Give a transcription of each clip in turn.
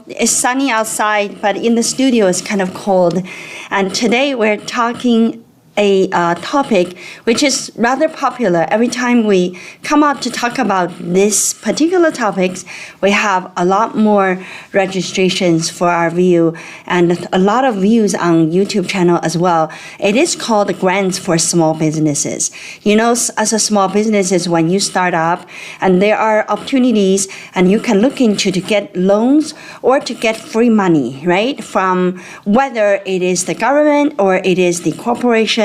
it's sunny outside, but in the studio it's kind of cold. And today we're talking a topic which is rather popular. Every time we come out to talk about this particular topics, we have a lot more registrations for our view and a lot of views on YouTube channel as well. It is called Grants for Small Businesses. You know, as a small businesses, when you start up and there are opportunities and you can look into to get loans or to get free money, right? From whether it is the government or it is the corporation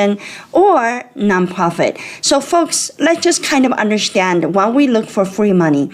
or nonprofit. So folks, let's just kind of understand when we look for free money.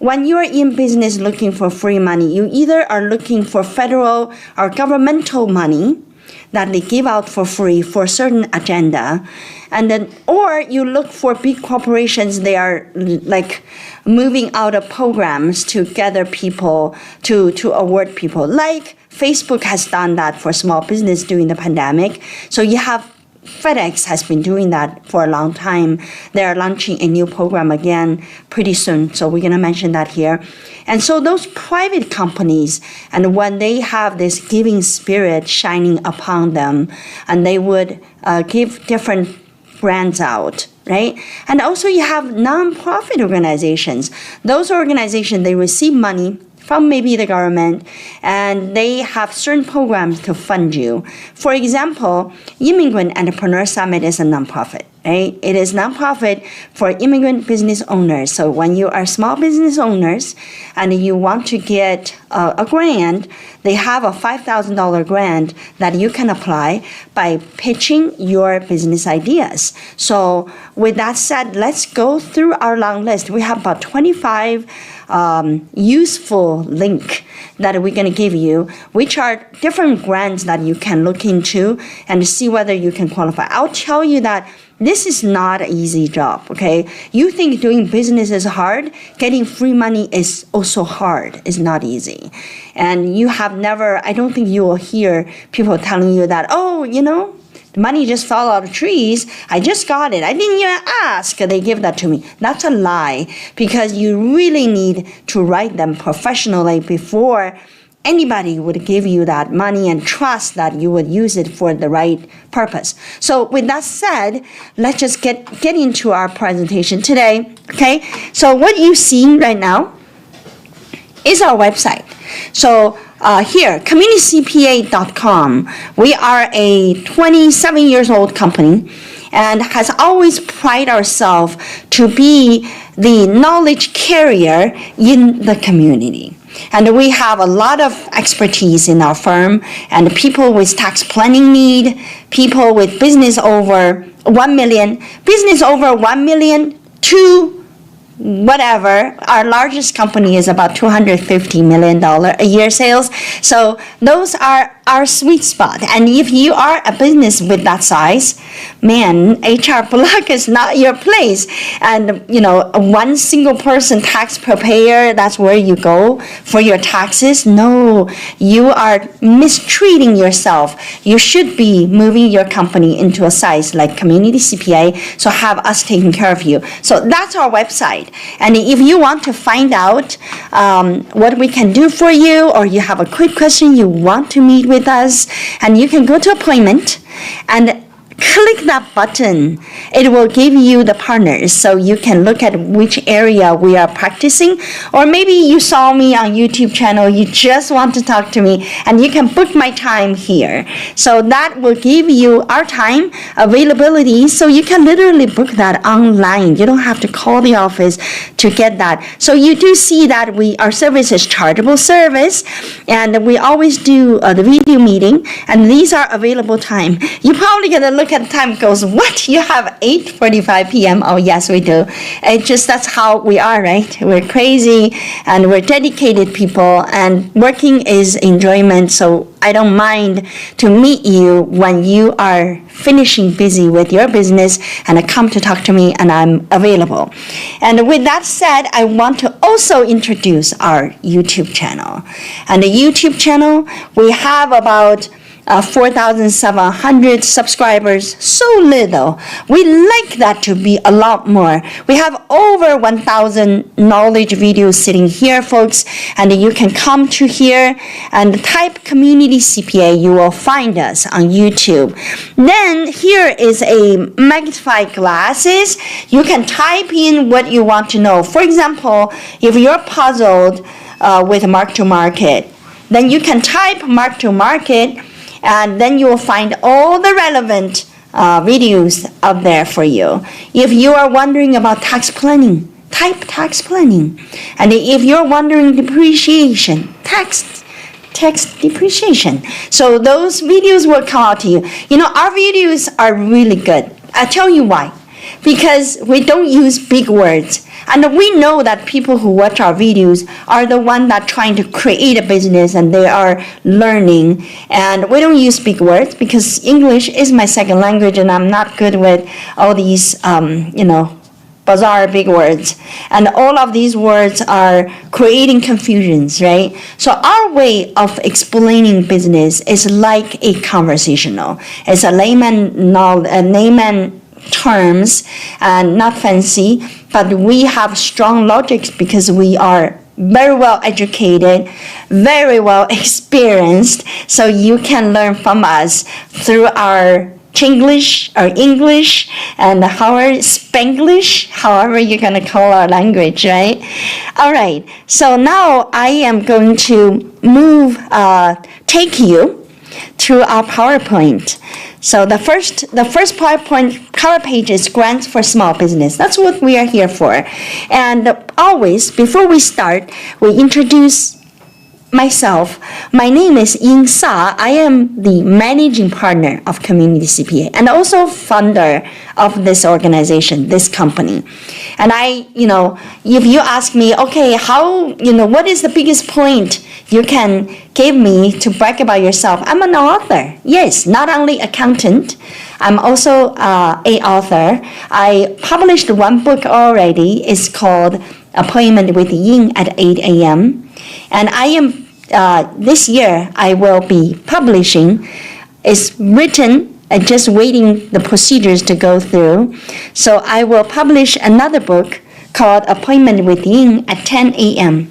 When you're in business looking for free money, you either are looking for federal or governmental money that they give out for free for a certain agenda, and then, or you look for big corporations, they are like moving out of programs to gather people, to award people. Like Facebook has done that for small business during the pandemic. So you have FedEx has been doing that for a long time. They are launching a new program again pretty soon, so we're going to mention that here. And so those private companies, and when they have this giving spirit shining upon them, and they would give different grants out, right? And also you have nonprofit organizations. Those organizations, they receive money from maybe the government, and they have certain programs to fund you. For example, Immigrant Entrepreneur Summit is a nonprofit, right? It is nonprofit for immigrant business owners. So when you are small business owners and you want to get a grant, they have a $5,000 grant that you can apply by pitching your business ideas. So with that said, let's go through our long list. We have about 25 useful link that we're going to give you, which are different grants that you can look into and see whether you can qualify. I'll tell you that this is not an easy job, okay? You think doing business is hard, getting free money is also hard. It's not easy. And you have never, I don't think you will hear people telling you that, oh, you know, the money just fell out of trees. I just got it. I didn't even ask. They give that to me. That's a lie, because you really need to write them professionally before anybody would give you that money and trust that you would use it for the right purpose. So with that said, let's just get into our presentation today, okay? So what you see right now is our website. So here, communitycpa.com. We are a 27 years old company and has always prided ourselves to be the knowledge carrier in the community. And we have a lot of expertise in our firm, and people with tax planning need, people with business over 1 million, business over 1 million to whatever. Our largest company is about $250 million a year sales. So those are our sweet spot. And if you are a business with that size, man, HR block is not your place. And, you know, one single person tax preparer, that's where you go for your taxes. No, you are mistreating yourself. You should be moving your company into a size like Community CPA, so have us taking care of you. So that's our website. And if you want to find out what we can do for you, or you have a quick question you want to meet with us, and you can go to appointment and click that button. It will give you the partners, so you can look at which area we are practicing. Or maybe you saw me on YouTube channel, you just want to talk to me, and you can book my time here. So that will give you our time availability, so you can literally book that online. You don't have to call the office to get that. So you do see that our service is chargeable service, and we always do the video meeting, and these are available time. You probably get to look at the time, goes, what? You have 8:45 p.m. Oh, yes, we do. It just, that's how we are, right? We're crazy, and we're dedicated people, and working is enjoyment, so I don't mind to meet you when you are finishing busy with your business and come to talk to me, and I'm available. And with that said, I want to also introduce our YouTube channel. And the YouTube channel, we have about 4,700 subscribers, so little. We like that to be a lot more. We have over 1,000 knowledge videos sitting here, folks, and you can come to here and type Community CPA. You will find us on YouTube. Then here is a magnified glasses. You can type in what you want to know. For example, if you're puzzled with mark-to-market, then you can type mark-to-market, and then you will find all the relevant videos out there for you. If you are wondering about tax planning, type tax planning. And if you're wondering depreciation, tax depreciation. So those videos will come out to you. You know, our videos are really good. I'll tell you why. Because we don't use big words. And we know that people who watch our videos are the ones that are trying to create a business and they are learning. And we don't use big words because English is my second language and I'm not good with all these, bizarre big words. And all of these words are creating confusions, right? So our way of explaining business is like a conversational. It's a layman terms and not fancy, but we have strong logics because we are very well educated, very well experienced, so you can learn from us through our Chinglish or English and our Spanglish, however you're going to call our language, right? All right, so now I am going to take you through our PowerPoint. So the first PowerPoint cover page is grants for small business. That's what we are here for. And always, before we start, we introduce myself. My name is Ying Sa. I am the managing partner of Community CPA and also founder of this organization, this company. And if you ask me, okay, what is the biggest point you can give me to brag about yourself? I'm an author. Yes, not only accountant, I'm also an author. I published one book already. It's called Appointment with Ying at 8 a.m. And I am, this year, I will be publishing. It's written and just waiting the procedures to go through. So I will publish another book called Appointment with Ying at 10 a.m.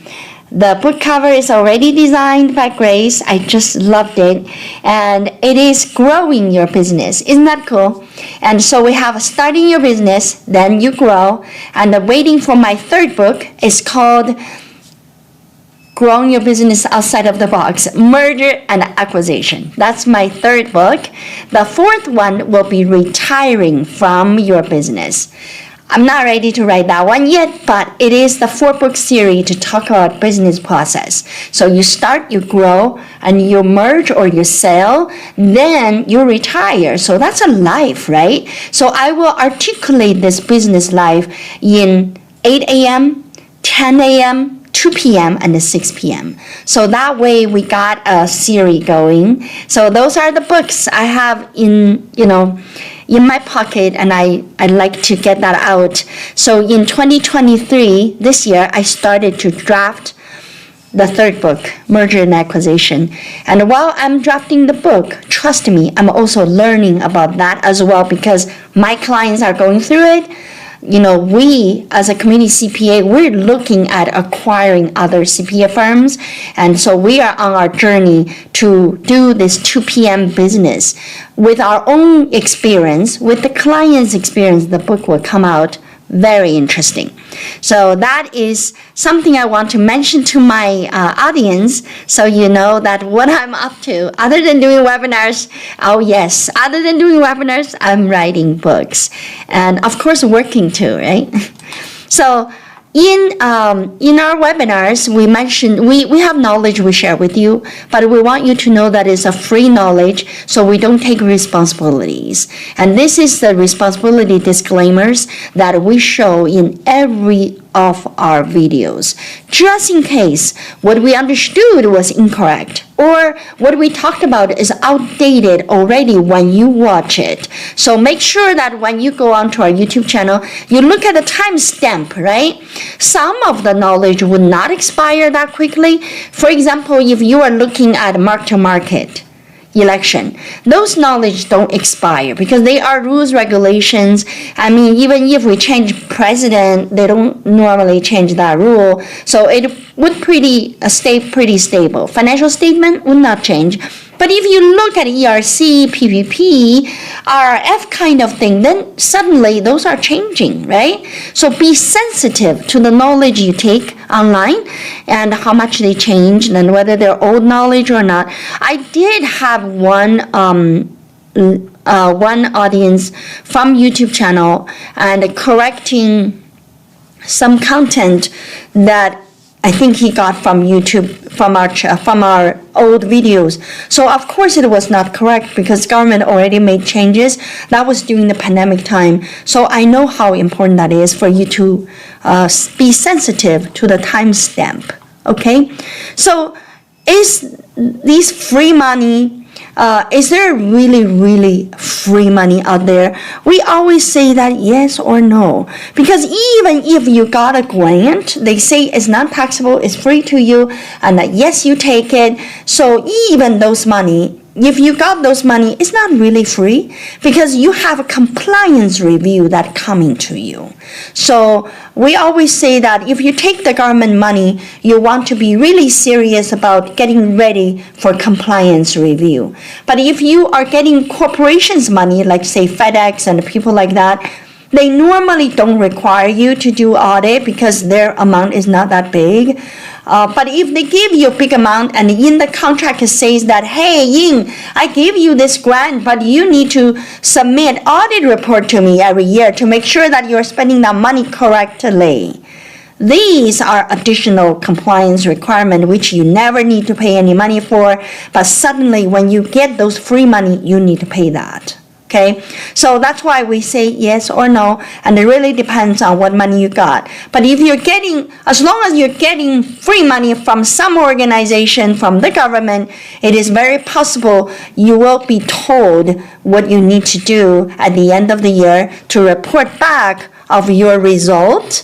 The book cover is already designed by Grace. I just loved it. And it is growing your business. Isn't that cool? And so we have starting your business, then you grow. And waiting for my third book is called Growing Your Business Outside of the Box, Merger and Acquisition. That's my third book. The fourth one will be Retiring from Your Business. I'm not ready to write that one yet, but it is the 4-book series to talk about business process. So you start, you grow, and you merge or you sell, then you retire. So that's a life, right? So I will articulate this business life in 8 a.m., 10 a.m., 2 p.m. and 6 p.m. So that way we got a series going. So those are the books I have in my pocket, and I like to get that out. So in 2023, this year, I started to draft the third book, Merger and Acquisition. And while I'm drafting the book, trust me, I'm also learning about that as well because my clients are going through it. We as a community CPA, we're looking at acquiring other CPA firms. And so we are on our journey to do this 2 p.m. business. With our own experience, with the client's experience, the book will come out very interesting. So that is something I want to mention to my audience so you know that what I'm up to. Other than doing webinars, I'm writing books. And of course, working too, right? So in our webinars, we mentioned we have knowledge we share with you, but we want you to know that it's a free knowledge, so we don't take responsibilities. And this is the responsibility disclaimers that we show in every of our videos, just in case what we understood was incorrect or what we talked about is outdated already when you watch it. So make sure that when you go onto our YouTube channel, you look at the timestamp, right? Some of the knowledge would not expire that quickly. For example, if you are looking at mark-to-market, election. Those knowledge don't expire because they are rules, regulations. I mean, even if we change president, they don't normally change that rule. So it would stay pretty stable. Financial statement would not change. But if you look at ERC, PPP, RRF kind of thing, then suddenly those are changing, right? So be sensitive to the knowledge you take online and how much they change and whether they're old knowledge or not. I did have one audience from YouTube channel and correcting some content that I think he got from YouTube, from our old videos. So of course it was not correct because government already made changes. That was during the pandemic time. So I know how important that is for you to be sensitive to the timestamp. Okay, so is these free money? Is there really free money out there? We always say that yes or no. Because even if you got a grant, they say it's not taxable, it's free to you, and that yes, you take it. So even those money, if you got those money, it's not really free because you have a compliance review that coming to you. So we always say that if you take the government money, you want to be really serious about getting ready for compliance review. But if you are getting corporations' money, like say FedEx and people like that, they normally don't require you to do audit because their amount is not that big. But if they give you a big amount and in the contract it says that, hey, Ying, I gave you this grant, but you need to submit audit report to me every year to make sure that you're spending that money correctly. These are additional compliance requirements which you never need to pay any money for, but suddenly when you get those free money, you need to pay that. Okay, so that's why we say yes or no, and it really depends on what money you got. But if you're getting, as long as you're getting free money from some organization, from the government, it is very possible you will be told what you need to do at the end of the year to report back of your result,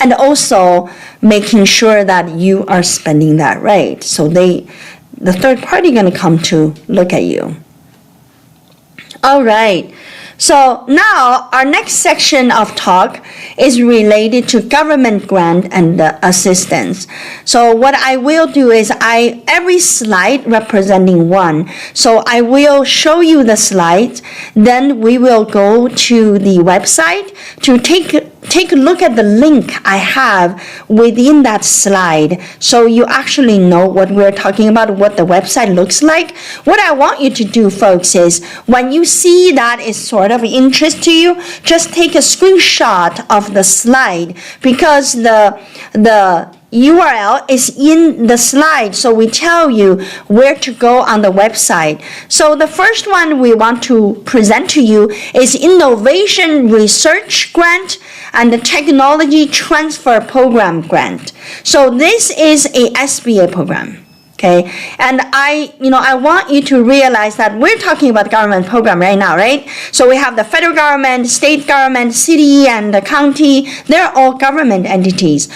and also making sure that you are spending that right. So the third party going to come to look at you. All right, so now our next section of talk is related to government grant and assistance. So what I will do is every slide representing one. So I will show you the slides, then we will go to the website to take a look at the link I have within that slide so you actually know what we're talking about, what the website looks like. What I want you to do, folks, is when you see that is sort of interest to you, just take a screenshot of the slide because the URL is in the slide, so we tell you where to go on the website. So the first one we want to present to you is Innovation Research Grant and the Technology Transfer Program Grant. So this is a SBA program. Okay, and I want you to realize that we're talking about government program right now, right? So we have the federal government, state government, city, and the county. They're all government entities.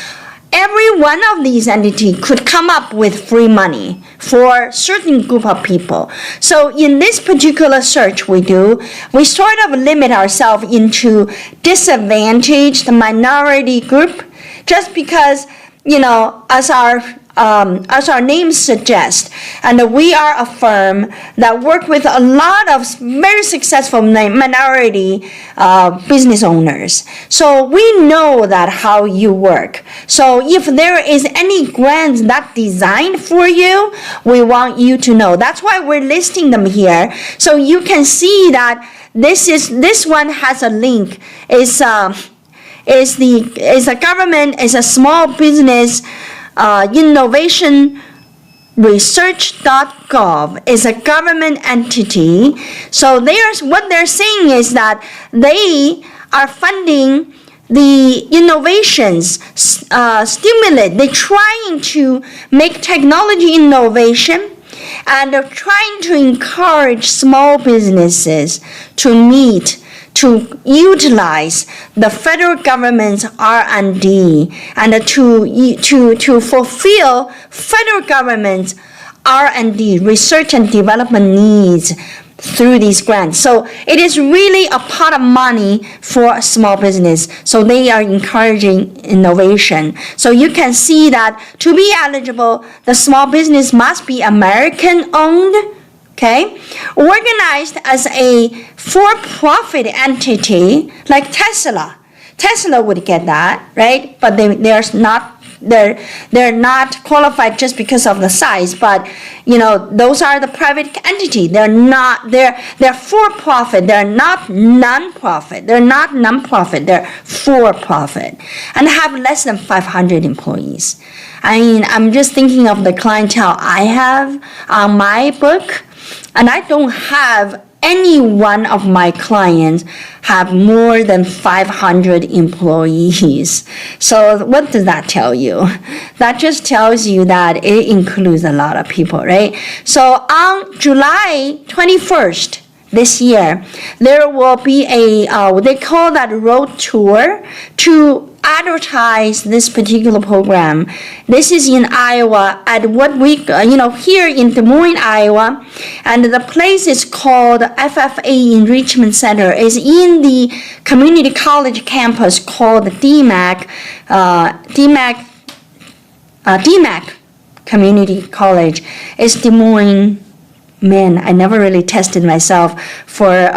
Every one of these entities could come up with free money for a certain group of people. So in this particular search we do, we sort of limit ourselves into disadvantaged minority group just because, as our name suggests, and we are a firm that work with a lot of very successful minority business owners. So we know that how you work. So if there is any grants that designed for you, we want you to know. That's why we're listing them here. So you can see that this one has a link. Is a government, is a small business innovation research.gov is a government entity. So what they're saying is that they are funding the innovations, stimulate. They're trying to make technology innovation, and they're trying to encourage small businesses to utilize the federal government's R&D and to fulfill federal government's R&D, research and development needs through these grants. So it is really a pot of money for a small business. So they are encouraging innovation. So you can see that to be eligible, the small business must be American owned, okay, organized as a for-profit entity like Tesla. Tesla would get that, right? But they're not qualified just because of the size, but those are the private entity. They're for profit. They're not non-profit. They're for profit and have less than 500 employees. I mean, I'm just thinking of the clientele I have on my book, and I don't have any one of my clients have more than 500 employees. So what does that tell you? That just tells you that it includes a lot of people, right? So on July 21st this year, there will be they call that road tour to advertise this particular program. This is in Iowa at here in Des Moines, Iowa, and the place is called FFA Enrichment Center. It's in the community college campus called DMAC Community College. It's Des Moines. Man, I never really tested myself for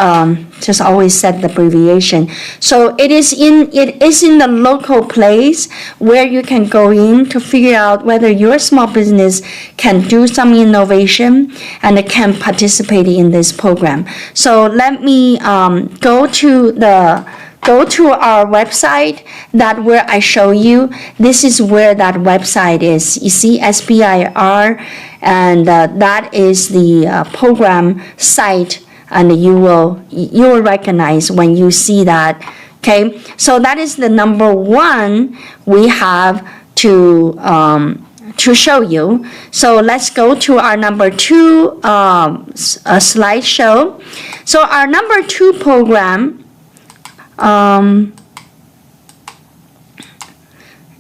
just always said the abbreviation. So it is in the local place where you can go in to figure out whether your small business can do some innovation and can participate in this program. So let me go to our website where I show you. This is where that website is. You see SBIR, and that is the program site, and you will recognize when you see that. Okay, so that is the number one we have to show you. So let's go to our number two slideshow. So our number two program.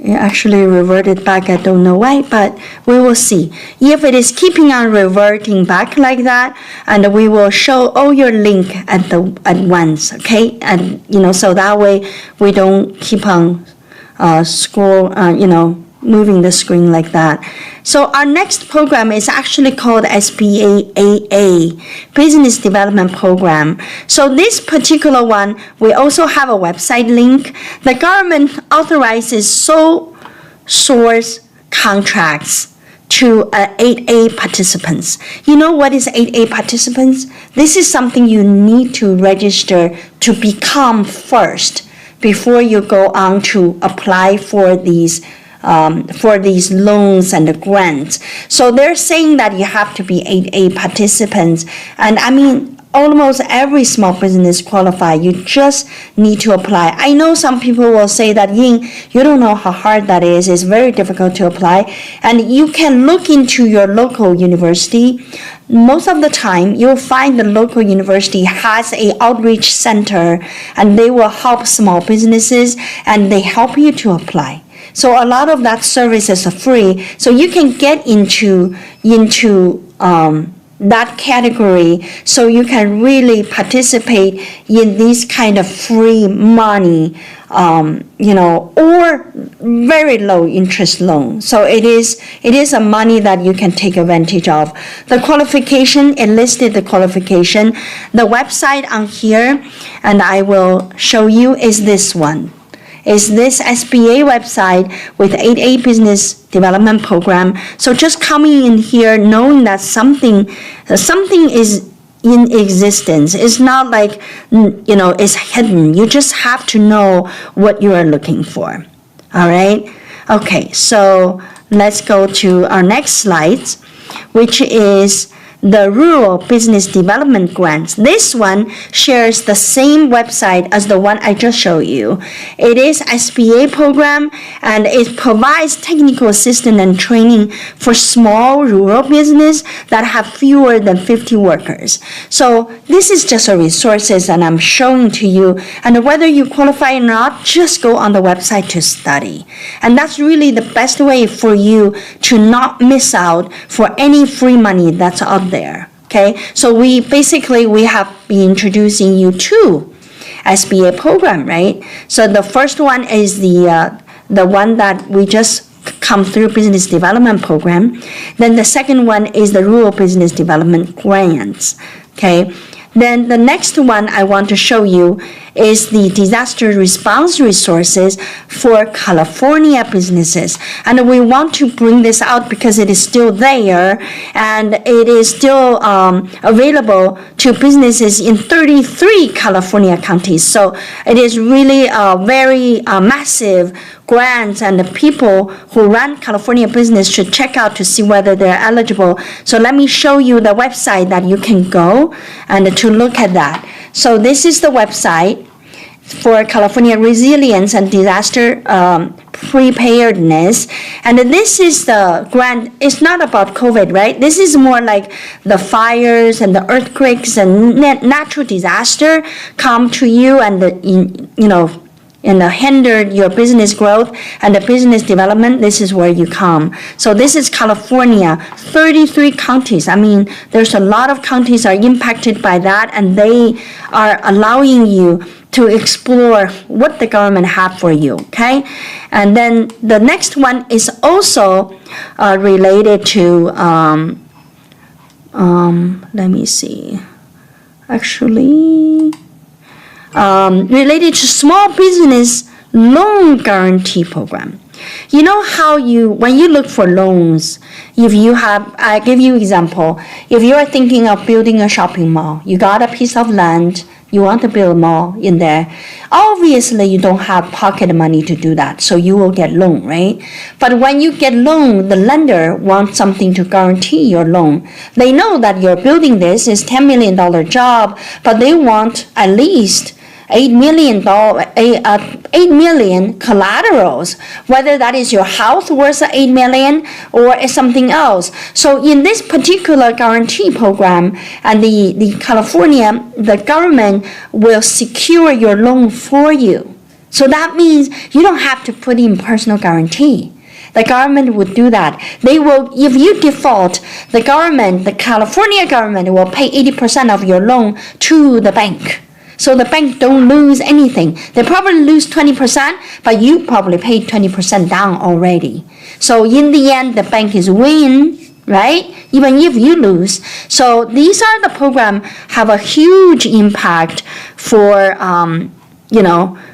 It actually reverted back. I don't know why, but we will see. If it is keeping on reverting back like that, and we will show all your link at once, okay? And so that way we don't keep on moving the screen like that. So our next program is actually called SBAAA, Business Development Program. So this particular one, we also have a website link. The government authorizes sole source contracts to 8A participants. You know what is 8A participants? This is something you need to register to become first before you go on to apply for these loans and the grants. So they're saying that you have to be 8A participants. And I mean, almost every small business qualify. You just need to apply. I know some people will say that, Ying, you don't know how hard that is. It's very difficult to apply. And you can look into your local university. Most of the time, you'll find the local university has an outreach center, and they will help small businesses, and they help you to apply. So a lot of that services are free. So you can get into that category, so you can really participate in these kind of free money, or very low interest loan. So it is a money that you can take advantage of. The qualification, it listed the qualification. The website on here, and I will show you, is this one. Is this SBA website with 8A Business Development Program. So just coming in here, knowing that something is in existence. It's not like, it's hidden. You just have to know what you are looking for. All right? Okay, so let's go to our next slide, which is the Rural Business Development Grants. This one shares the same website as the one I just showed you. It is SBA program, and it provides technical assistance and training for small rural business that have fewer than 50 workers. So this is just a resources, and I'm showing to you. And whether you qualify or not, just go on the website to study. And that's really the best way for you to not miss out for any free money that's out there. Okay, so we have been introducing you to SBA program, right? So the first one is the one that we just come through business development program. Then the second one is the rural business development grants. Okay. Then the next one I want to show you is the disaster response resources for California businesses. And we want to bring this out because it is still there, and it is still available to businesses in 33 California counties. So it is really a very massive grants, and the people who run California business should check out to see whether they're eligible. So let me show you the website that you can go and to look at that. So this is the website for California Resilience and Disaster Preparedness. And this is the grant. It's not about COVID, right? This is more like the fires and the earthquakes and natural disaster come to you, and and hindered your business growth and the business development. This is where you come. So this is California, 33 counties. I mean, there's a lot of counties are impacted by that, and they are allowing you to explore what the government have for you, okay? And then the next one is also related to, let me see, actually, related to small business loan guarantee program. You know how when you look for loans, I give you example, if you are thinking of building a shopping mall, you got a piece of land, you want to build a mall in there. Obviously, you don't have pocket money to do that, so you will get loan, right? But when you get loan, the lender wants something to guarantee your loan. They know that you're building this is $10 million job, but they want at least $8 million collaterals, whether that is your house worth $8 million or it's something else. So in this particular guarantee program, and the California, the government will secure your loan for you. So that means you don't have to put in personal guarantee. The government would do that. They will, if you default, the California government will pay 80% of your loan to the bank. So the bank don't lose anything. They probably lose 20%, but you probably paid 20% down already. So in the end, the bank is win, right? Even if you lose. So these are the program have a huge impact for,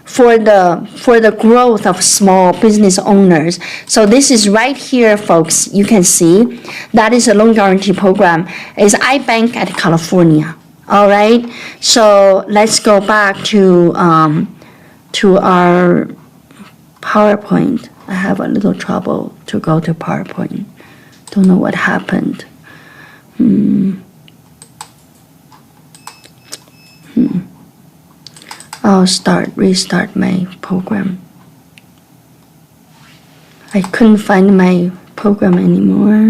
for the growth of small business owners. So this is right here, folks. You can see that is a loan guarantee program. It's iBank at California. All right, so let's go back to our PowerPoint. I have a little trouble to go to PowerPoint. Don't know what happened. I'll restart my program. I couldn't find my program anymore.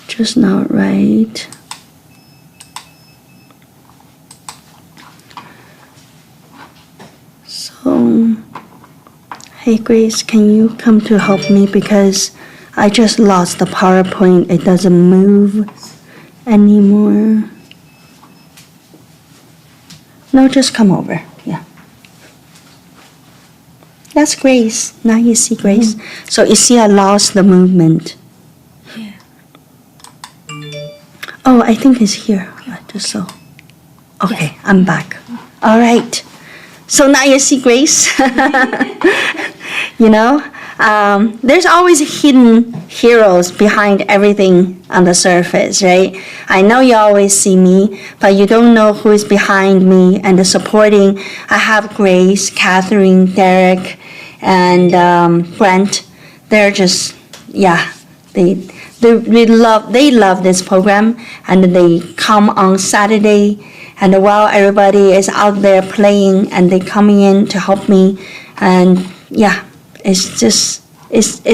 Just not right. So, hey Grace, can you come to help me, because I just lost the PowerPoint. It doesn't move anymore. No, just come over. Yeah. That's Grace. Now you see Grace. So you see I lost the movement. Yeah. Oh, I think it's here. Just so. Okay, I'm back. All right. So now you see Grace. There's always hidden heroes behind everything on the surface, right? I know you always see me, but you don't know who is behind me and the supporting. I have Grace, Catherine, Derek, and Brent. They're just, they love this program, and they come on Saturday, and while everybody is out there playing, and they come in to help me, and yeah, it's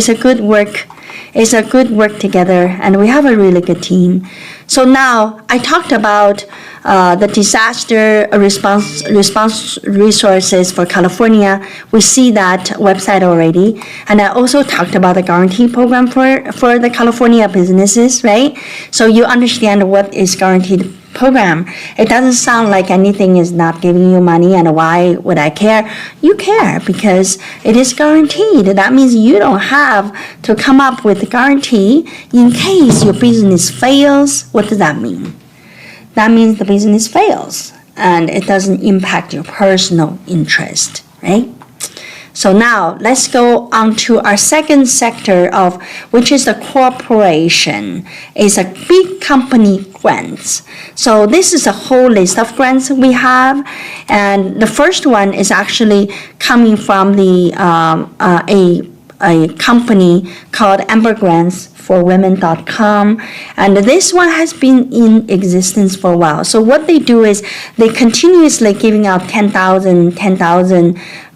a good work. It's a good work together, and we have a really good team. So now I talked about the disaster response resources for California. We see that website already. And I also talked about the guarantee program for the California businesses, right? So you understand what is guaranteed program. It doesn't sound like anything is not giving you money, and why would I care? You care because it is guaranteed. That means you don't have to come up with a guarantee in case your business fails. What does that mean? That means the business fails and it doesn't impact your personal interest, right? So now let's go on to our second sector of which is the corporation. It's a big company grants. So this is a whole list of grants we have, and the first one is actually coming from the a company called ambergrantsforwomen.com, and this one has been in existence for a while. So what they do is they continuously giving out 10,000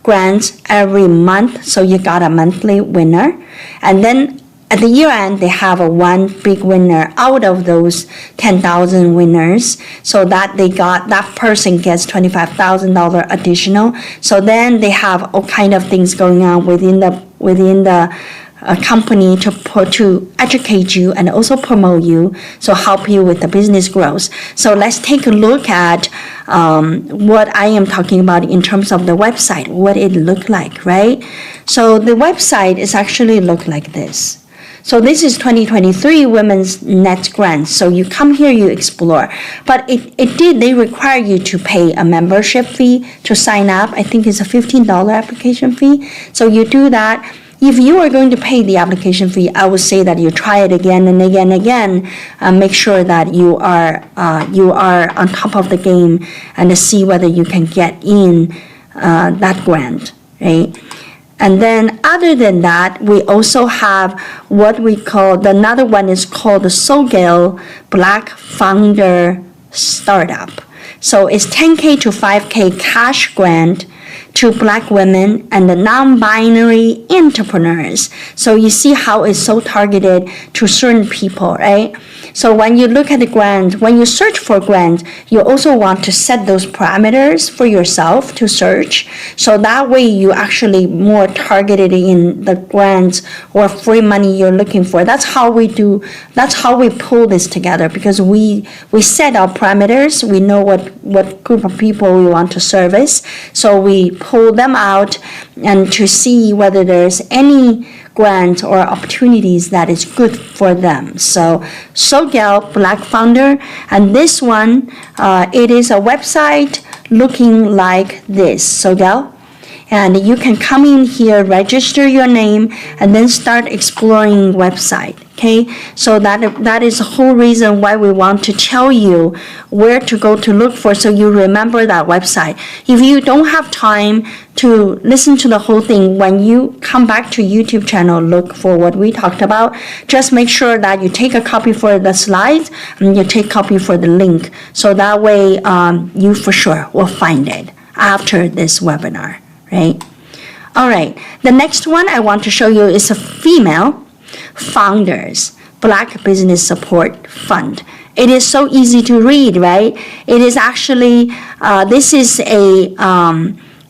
grants every month, so you got a monthly winner, and then at the year end they have a one big winner out of those 10,000 winners, so that that person gets $25,000 additional. So then they have all kind of things going on within the company to educate you and also promote you, so help you with the business growth. So let's take a look at what I am talking about in terms of the website, what it looked like, right? So the website is actually look like this. So this is 2023 Women's Net Grants. So you come here, you explore. But they require you to pay a membership fee to sign up. I think it's a $15 application fee. So you do that. If you are going to pay the application fee, I would say that you try it again and again and again. Make sure that you are on top of the game and see whether you can get in that grant, right? And then other than that, we also have what we call, another one is called the SoGal Black Founder Startup. So it's 10K to 5K cash grant to Black women and the non-binary entrepreneurs. So you see how it's so targeted to certain people, right? So when you look at the grant, when you search for grant, you also want to set those parameters for yourself to search. So that way you actually more targeted in the grants or free money you're looking for. That's how we pull this together, because we set our parameters. We know what group of people we want to service. So we pull them out and to see whether there's any grants or opportunities that is good for them. So SoGal Black Founder, and this one, it is a website looking like this, SoGal. And you can come in here, register your name, and then start exploring website, okay? So that is the whole reason why we want to tell you where to go to look for, so you remember that website. If you don't have time to listen to the whole thing, when you come back to YouTube channel, look for what we talked about, just make sure that you take a copy for the slides and you take a copy for the link. So that way you for sure will find it after this webinar. Right? All right. The next one I want to show you is a female founders Black Business Support Fund. It is so easy to read, right? It is actually, this is a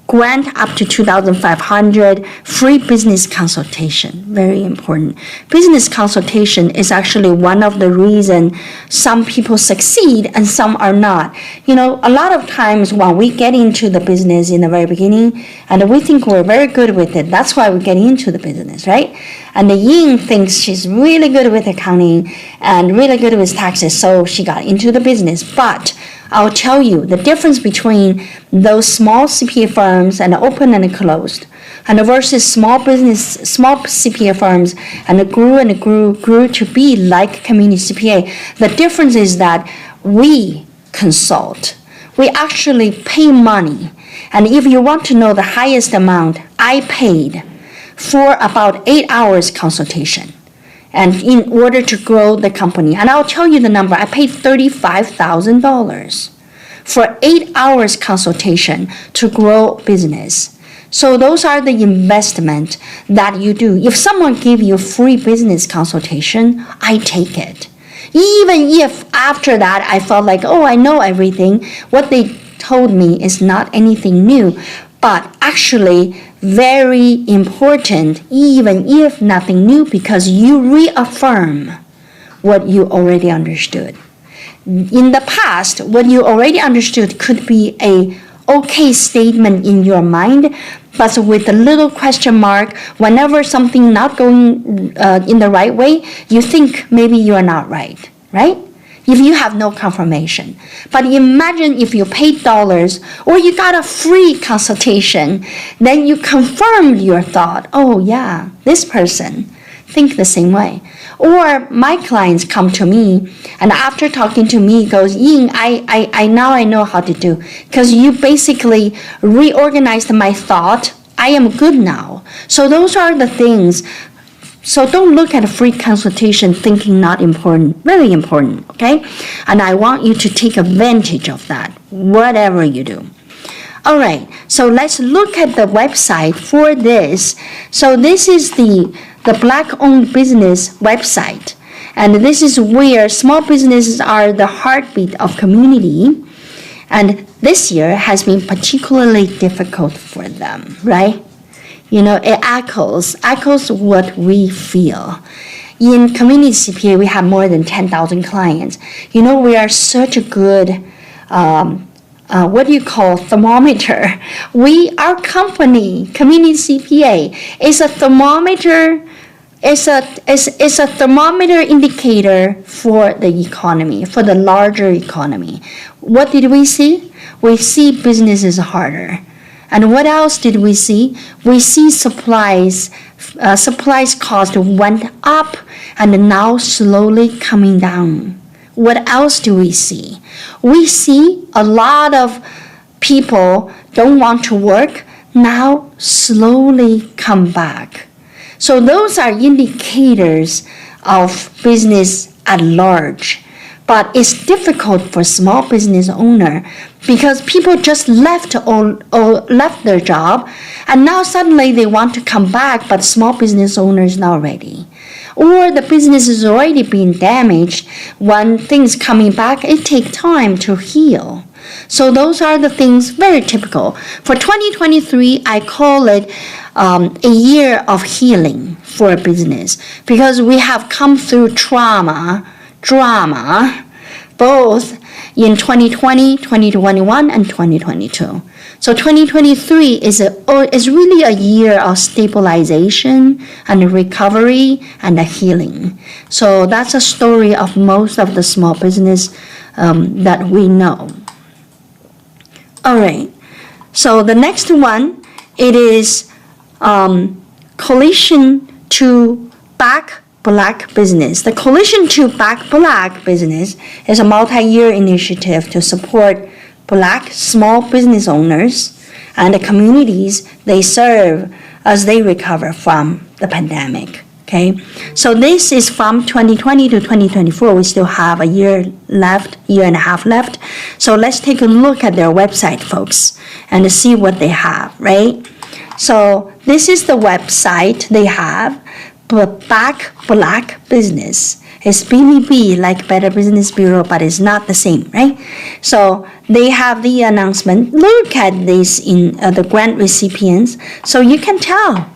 grant up to $2,500, free business consultation, very important. Business consultation is actually one of the reasons some people succeed and some are not. You know, a lot of times when we get into the business in the very beginning and we think we're very good with it, that's why we get into the business, right? And the Ying thinks she's really good with accounting and really good with taxes, so she got into the business. But I'll tell you the difference between those small CPA firms and open and closed, and versus small CPA firms and grew to be like community CPA. The difference is that we consult. We actually pay money. And if you want to know the highest amount, I paid for about 8 hours consultation. and in order to grow the company. And I'll tell you the number. I paid $35,000 for 8 hours consultation to grow business. So those are the investment that you do. If someone give you free business consultation, I take it. Even if after that I felt like, oh, I know everything, what they told me is not anything new, but actually very important, even if nothing new, because you reaffirm what you already understood. In the past, what you already understood could be a okay statement in your mind, but with a little question mark, whenever something not going in the right way, you think maybe you are not right, right? If you have no confirmation. But imagine if you paid dollars or you got a free consultation, then you confirmed your thought, oh yeah, this person think the same way. Or my clients come to me and after talking to me goes, Ying, I now I know how to do, because you basically reorganized my thought. I am good now. So those are the things. So don't look at a free consultation thinking not important, very important, okay? And I want you to take advantage of that, whatever you do. All right, so let's look at the website for this. So this is the Black-owned business website. And this is where small businesses are the heartbeat of community. And this year has been particularly difficult for them, right? You know, it echoes what we feel. In community CPA, we have more than 10,000 clients. You know, we are such a good, thermometer. Our company, Community CPA, is a thermometer. It's a thermometer indicator for the economy, for the larger economy. What did we see? We see business is harder. And what else did we see? We see supplies cost went up and now slowly coming down. What else do we see? We see a lot of people don't want to work, now slowly come back. So those are indicators of business at large. But it's difficult for small business owner because people just left their job and now suddenly they want to come back, but small business owner is not ready. Or the business is already being damaged. When things coming back, it takes time to heal. So those are the things very typical. For 2023, I call it a year of healing for a business because we have come through drama, both in 2020, 2021, and 2022. So 2023 is really a year of stabilization and recovery and a healing. So that's a story of most of the small business that we know. All right. So the next one, it is Coalition to Back Black Business. The Coalition to Back Black Business is a multi-year initiative to support Black small business owners and the communities they serve as they recover from the pandemic. Okay, so this is from 2020 to 2024. We still have a year and a half left. So let's take a look at their website, folks, and see what they have, right? So this is the website they have. Back Black Business. It's BBB, like Better Business Bureau, but it's not the same, right? So they have the announcement. Look at this in the grant recipients. So you can tell,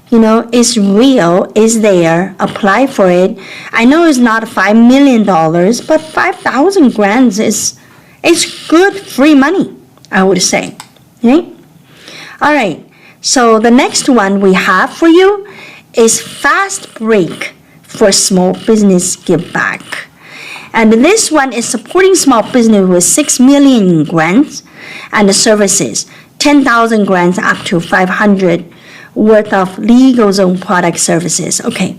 you know, it's real, it's there, apply for it. I know it's not $5 million, but 5,000 grants is good free money, I would say, right? All right, so the next one we have for you is Fast Break for Small Business Give Back. And this one is supporting small business with $6 million in grants and services, 10,000 grants up to 500 worth of legal zone product services. Okay,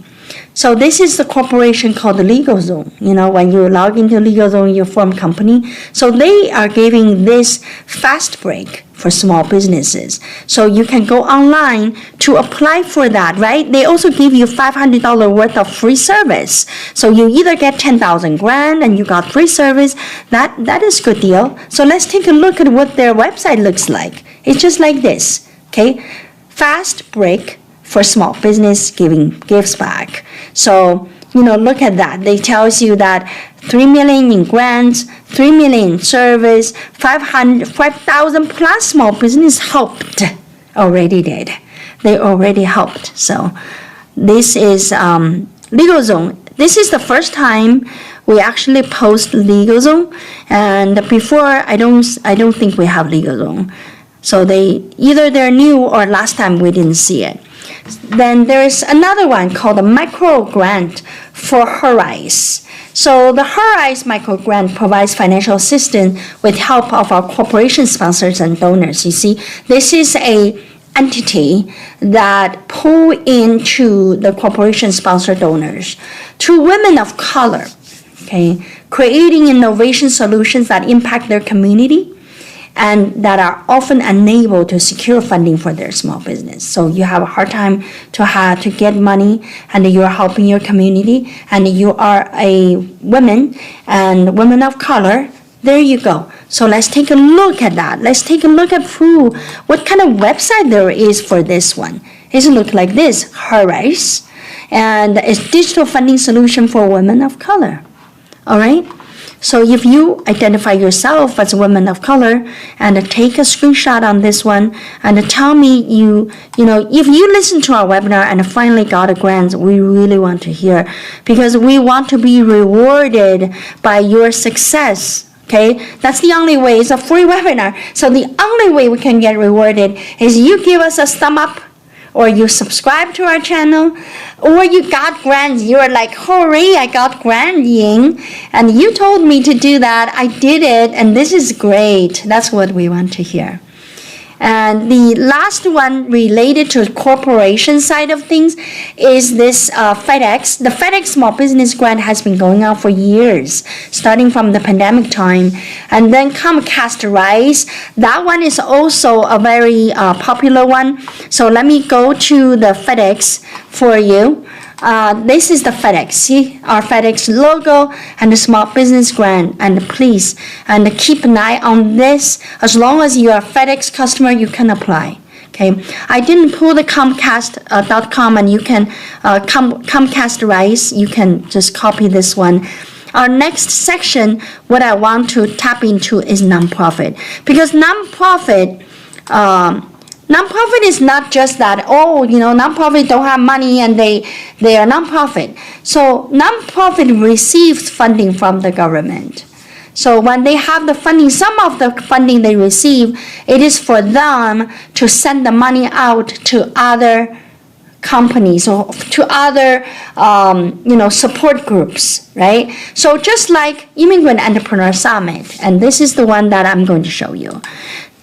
So this is the corporation called LegalZone. You know, when you log into LegalZone, you form company. So they are giving this fast break for small businesses. So you can go online to apply for that, right? They also give you $500 worth of free service. So you either get 10,000 grand and you got free service. That is a good deal. So let's take a look at what their website looks like. It's just like this, okay? Fast break for small business gives back. So, you know, look at that. They tells you that 3 million in grants, 3 million in service, 5,000 plus small business helped. Already did. They already helped. So this is LegalZone. This is the first time we actually post LegalZone, and before I don't think we have LegalZone. So they're new or last time we didn't see it. Then there's another one called a MicroGrant for HerRise. So the HerRise MicroGrant provides financial assistance with help of our corporation sponsors and donors. You see, this is a entity that pull into the corporation sponsor donors to women of color, okay, creating innovation solutions that impact their community and that are often unable to secure funding for their small business. So you have a hard time to get money, and you're helping your community, and you are a woman and women of color. There you go. So let's take a look at that. Let's take a look at what kind of website there is for this one. It looks like this, HerRise, and it's digital funding solution for women of color. All right. So if you identify yourself as a woman of color and take a screenshot on this one and tell me if you listen to our webinar and finally got a grant, we really want to hear, because we want to be rewarded by your success. Okay, that's the only way. It's a free webinar. So the only way we can get rewarded is you give us a thumb up, or you subscribe to our channel, or you got grants. You're like, hooray, I got grant, Ying. And you told me to do that. I did it, and this is great. That's what we want to hear. And the last one related to the corporation side of things is this FedEx. The FedEx Small Business Grant has been going on for years, starting from the pandemic time. And then Comcast HerRise. That one is also a very popular one. So let me go to the FedEx for you. This is the FedEx. See our FedEx logo and the Small Business Grant. And please, and keep an eye on this. As long as you're a FedEx customer, you can apply. Okay. I didn't pull the Comcast.com, and you can Comcast HerRise. You can just copy this one. Our next section, what I want to tap into is nonprofit, because nonprofit is not just that, nonprofit don't have money and they are nonprofit. So nonprofit receives funding from the government. So when they have the funding, some of the funding they receive, it is for them to send the money out to other companies or to other support groups, right? So just like Immigrant Entrepreneur Summit, and this is the one that I'm going to show you.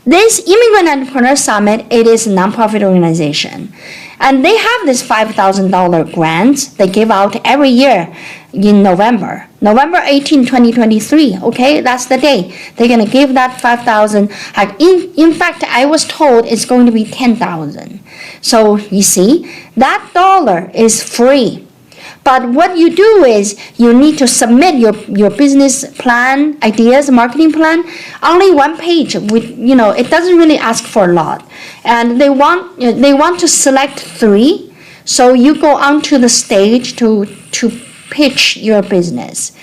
This Immigrant Entrepreneur Summit, it is a nonprofit organization. And they have this $5,000 grant they give out every year in November 18, 2023. Okay, that's the day. They're going to give that $5,000. In fact, I was told it's going to be $10,000. So you see, that dollar is free. But what you do is you need to submit your business plan, ideas, marketing plan, only one page. It doesn't really ask for a lot, and they want to select 3. So you go onto the stage to pitch your business,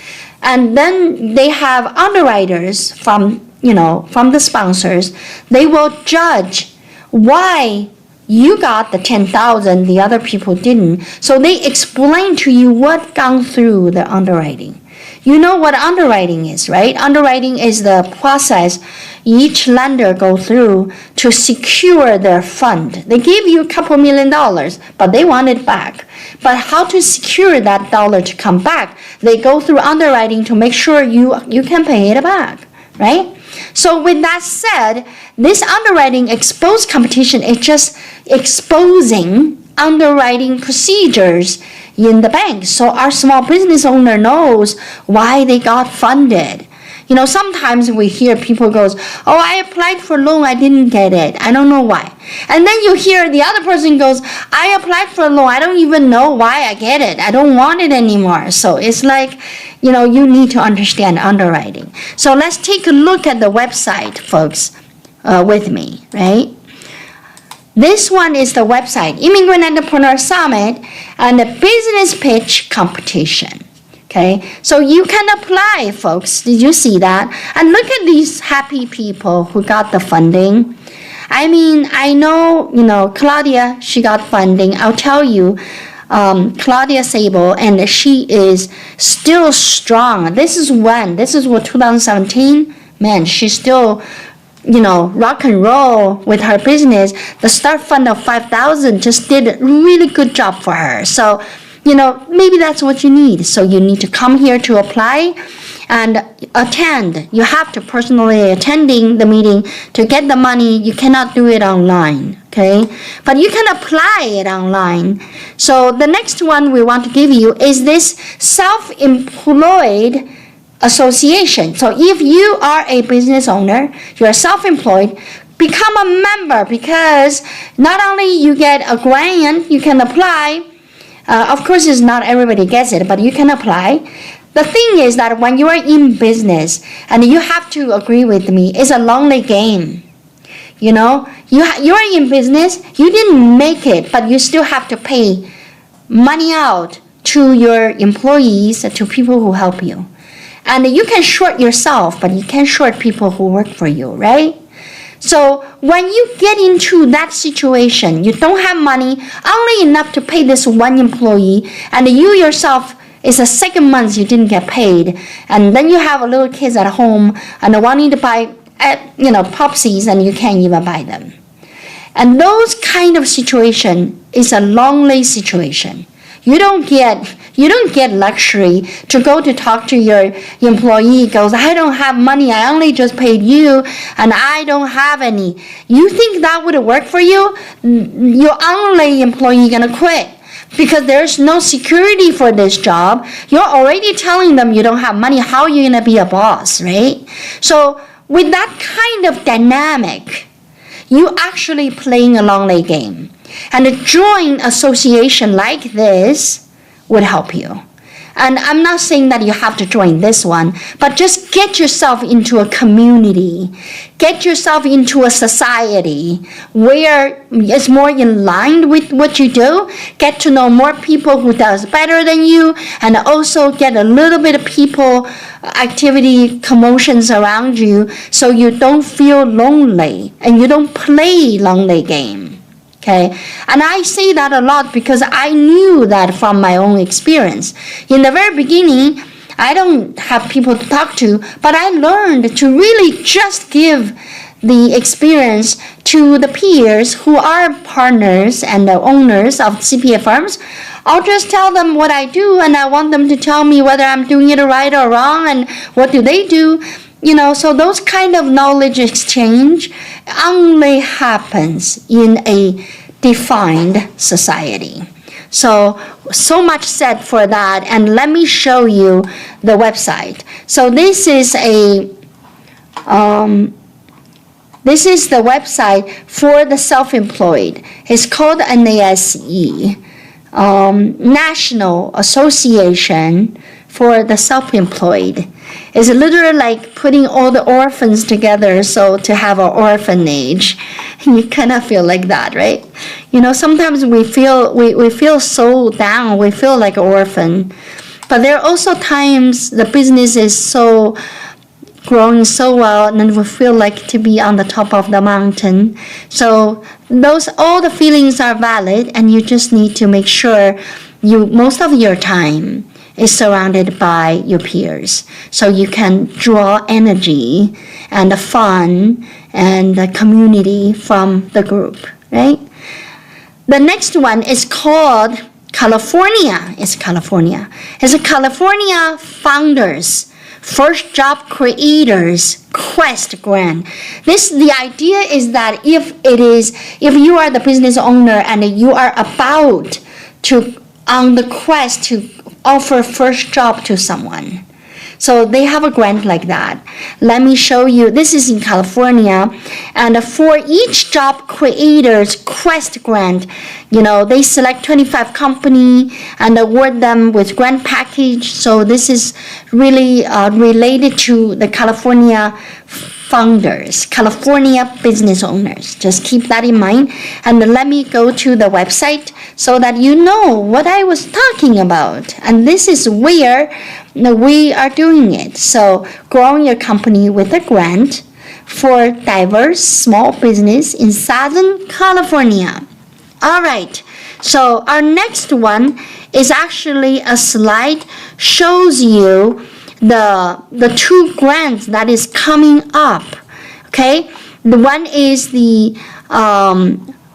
and then they have underwriters from the sponsors. They will judge why you got the 10,000, the other people didn't. So they explain to you what gone through the underwriting. You know what underwriting is, right? Underwriting is the process each lender go through to secure their fund. They give you a couple $1 million, but they want it back. But how to secure that dollar to come back? They go through underwriting to make sure you can pay it back, right? So with that said, this underwriting exposed competition is just exposing underwriting procedures in the bank. So our small business owner knows why they got funded. Sometimes we hear people goes, oh, I applied for a loan, I didn't get it. I don't know why. And then you hear the other person goes, I applied for a loan, I don't even know why I get it. I don't want it anymore. So it's like, you need to understand underwriting. So let's take a look at the website, folks, with me, right? This one is the website, Immigrant Entrepreneur Summit and the Business Pitch Competition. Okay, so you can apply, folks. Did you see that? And look at these happy people who got the funding. I mean, I know, Claudia, she got funding. I'll tell you, Claudia Sable, and she is still strong. This is what, 2017? Man, she's still, rock and roll with her business. The start fund of $5,000 just did a really good job for her. So, maybe that's what you need. So you need to come here to apply and attend. You have to personally attending the meeting to get the money. You cannot do it online, okay? But you can apply it online. So the next one we want to give you is this self-employed association. So if you are a business owner, you are self-employed, become a member, because not only you get a grant, you can apply. Of course, it's not everybody gets it, but you can apply. The thing is that when you are in business, and you have to agree with me, it's a lonely game. You are in business, you didn't make it, but you still have to pay money out to your employees, to people who help you. And you can short yourself, but you can't short people who work for you, right? So when you get into that situation, you don't have money, only enough to pay this one employee, and you yourself, it's the second month you didn't get paid, and then you have little kids at home and wanting to buy, Popsies, and you can't even buy them. And those kind of situation is a lonely situation. You don't get luxury to go to talk to your employee. Goes, I don't have money. I only just paid you, and I don't have any. You think that would work for you? Your only employee gonna quit because there's no security for this job. You're already telling them you don't have money. How are you gonna be a boss, right? So with that kind of dynamic, you actually playing a lonely game. And a joint association like this would help you. And I'm not saying that you have to join this one, but just get yourself into a community. Get yourself into a society where it's more in line with what you do. Get to know more people who does better than you, and also get a little bit of people, activity, commotions around you, so you don't feel lonely and you don't play lonely game. Okay, and I say that a lot because I knew that from my own experience. In the very beginning, I don't have people to talk to, but I learned to really just give the experience to the peers who are partners and the owners of CPA firms. I'll just tell them what I do, and I want them to tell me whether I'm doing it right or wrong, and what do they do. So those kind of knowledge exchange only happens in a defined society. So much said for that, and let me show you the website. So this is the website for the self-employed. It's called NASE, National Association for the Self-Employed. It's literally like putting all the orphans together, so to have an orphanage. You kind of feel like that, right? Sometimes we feel so down, we feel like an orphan. But there are also times the business is so growing so well, and then we feel like to be on the top of the mountain. So all the feelings are valid, and you just need to make sure most of your time is surrounded by your peers, so you can draw energy and the fun and the community from the group, right? The next one is called California. It's California. It's a California Founders First Job Creators Quest Grant. The idea is that if you are the business owner and you are about to on the quest to offer first job to someone. So they have a grant like that. Let me show you. This is in California. And for each job creator's quest grant, they select 25 company and award them with grant package. So this is really related to the California founders, California business owners. Just keep that in mind. And let me go to the website so that you know what I was talking about. And this is where we are doing it. So growing your company with a grant for diverse small business in Southern California. All right. So our next one is actually a slide shows you the two grants that is coming up. Okay, the one is the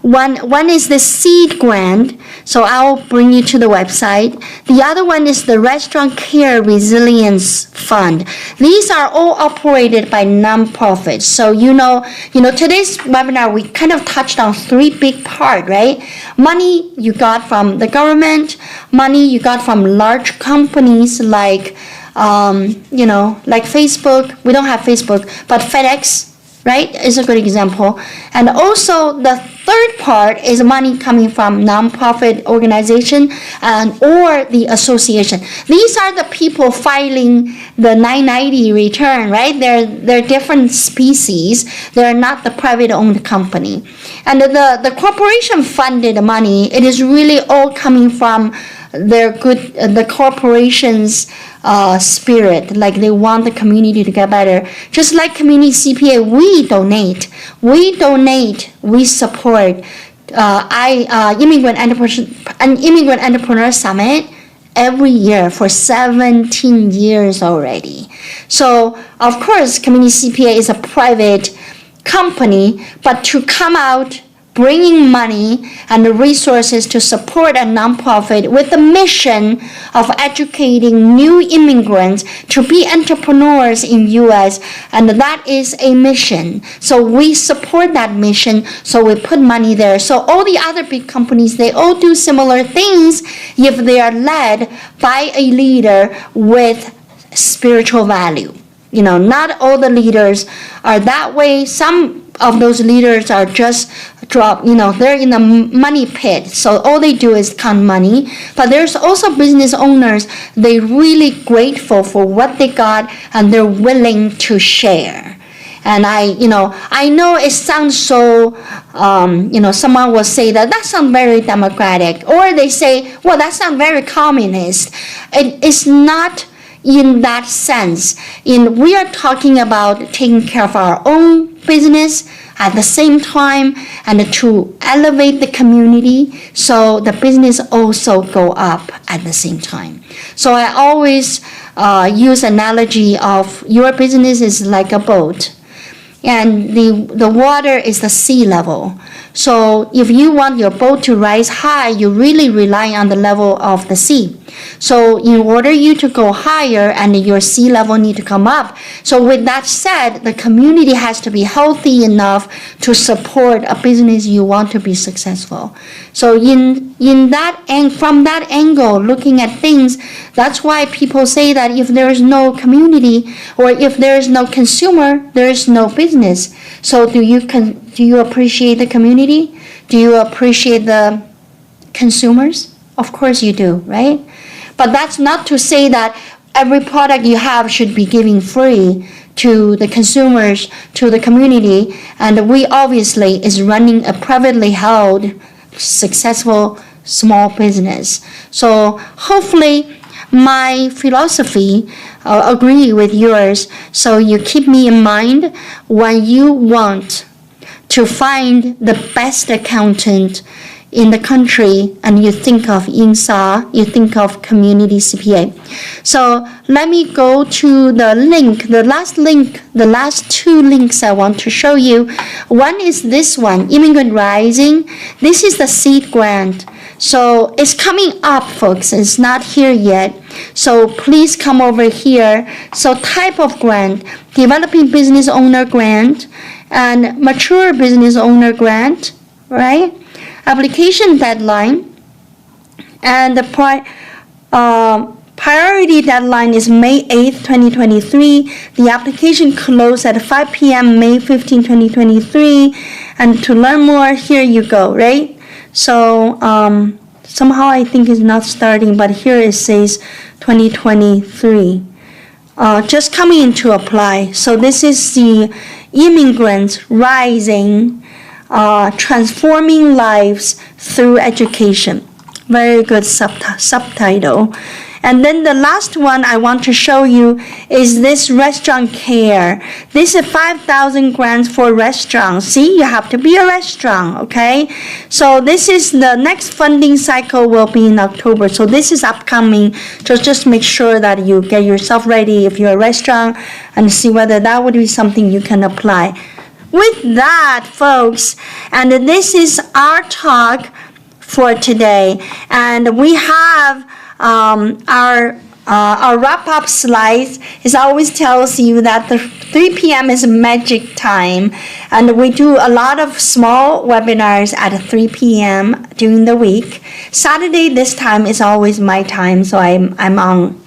one is the seed grant. So I'll bring you to the website. The other one is the Restaurant Care Resilience Fund. These are all operated by nonprofits. So today's webinar we kind of touched on three big parts, right? Money you got from the government, money you got from large companies like like Facebook. We don't have Facebook, but FedEx, right, is a good example. And also the third part is money coming from nonprofit organization or the association. These are the people filing the 990 return, right? They're different species. They're not the private owned company. And the corporation funded money, it is really all coming from the corporation's spirit, like they want the community to get better. Just like community CPA, we donate, we support. Immigrant Entrepreneur Summit every year for 17 years already. So of course, community CPA is a private company, but to come out bringing money and resources to support a nonprofit with the mission of educating new immigrants to be entrepreneurs in U.S., and that is a mission. So we support that mission, so we put money there. So all the other big companies, they all do similar things if they are led by a leader with spiritual value. Not all the leaders are that way. Some of those leaders are just they're in the money pit. So all they do is count money. But there's also business owners, they're really grateful for what they got and they're willing to share. And I know it sounds so, someone will say that sounds very democratic. Or they say, well, that sounds very communist. It is not in that sense. We are talking about taking care of our own business at the same time and to elevate the community so the business also go up at the same time. So I always use analogy of your business is like a boat and the water is the sea level. So if you want your boat to rise high, you really rely on the level of the sea. So in order you to go higher and your sea level need to come up. So with that said, the community has to be healthy enough to support a business you want to be successful. So from that angle, looking at things, that's why people say that if there is no community or if there is no consumer, there is no business. So do you appreciate the community? Do you appreciate the consumers? Of course you do, right? But that's not to say that every product you have should be giving free to the consumers, to the community. And we obviously is running a privately held, successful small business. So hopefully my philosophy agree with yours. So you keep me in mind when you want to find the best accountant in the country and you think of Ying Sa, you think of community CPA. So let me go to the last two links I want to show you. One is this one, Immigrant Rising. This is the seed grant. So it's coming up, folks. It's not here yet. So please come over here. So type of grant, Developing Business Owner Grant and Mature Business Owner Grant, right? Application deadline And the priority deadline is May 8th, 2023. The application closed at 5 p.m. May 15, 2023. And to learn more, here you go, right? So somehow I think it's not starting, but here it says 2023. Just coming in to apply. So this is the Immigrants Rising, Transforming Lives Through Education. Very good subtitle. And then the last one I want to show you is this restaurant care. This is 5,000 grants for restaurants. See, you have to be a restaurant, okay? So this is the next funding cycle will be in October. So this is upcoming. So just make sure that you get yourself ready if you're a restaurant and see whether that would be something you can apply. With that, folks, and this is our talk for today. And we have our wrap-up slides. It always tells you that the 3 p.m. is magic time, and we do a lot of small webinars at 3 p.m. during the week. Saturday this time is always my time, so I'm on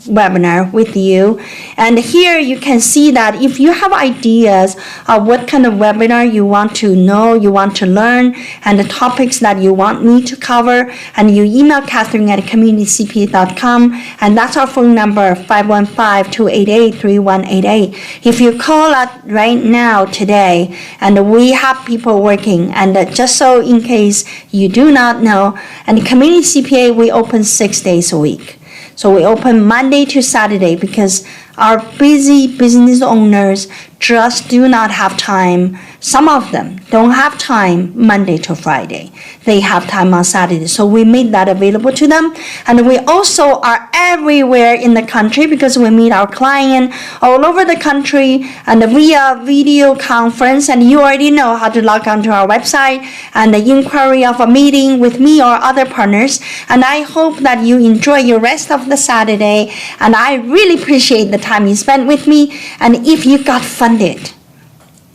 webinar with you. And here you can see that if you have ideas of what kind of webinar you want to know, you want to learn, and the topics that you want me to cover, and you email Catherine at communitycpa.com, and that's our phone number, 515-288-3188. If you call us right now today, and we have people working, and just so in case you do not know, and Community CPA, we open 6 days a week. So we open Monday to Saturday because our busy business owners just do not have time. Some of them don't have time Monday to Friday. They have time on Saturday. So we made that available to them. And we also are everywhere in the country because we meet our client all over the country and via video conference. And you already know how to log on to our website and the inquiry of a meeting with me or other partners. And I hope that you enjoy your rest of the Saturday. And I really appreciate the time you spent with me. And if you got funded,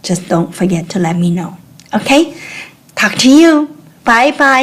just don't forget to let me know. Okay? Talk to you. Bye-bye.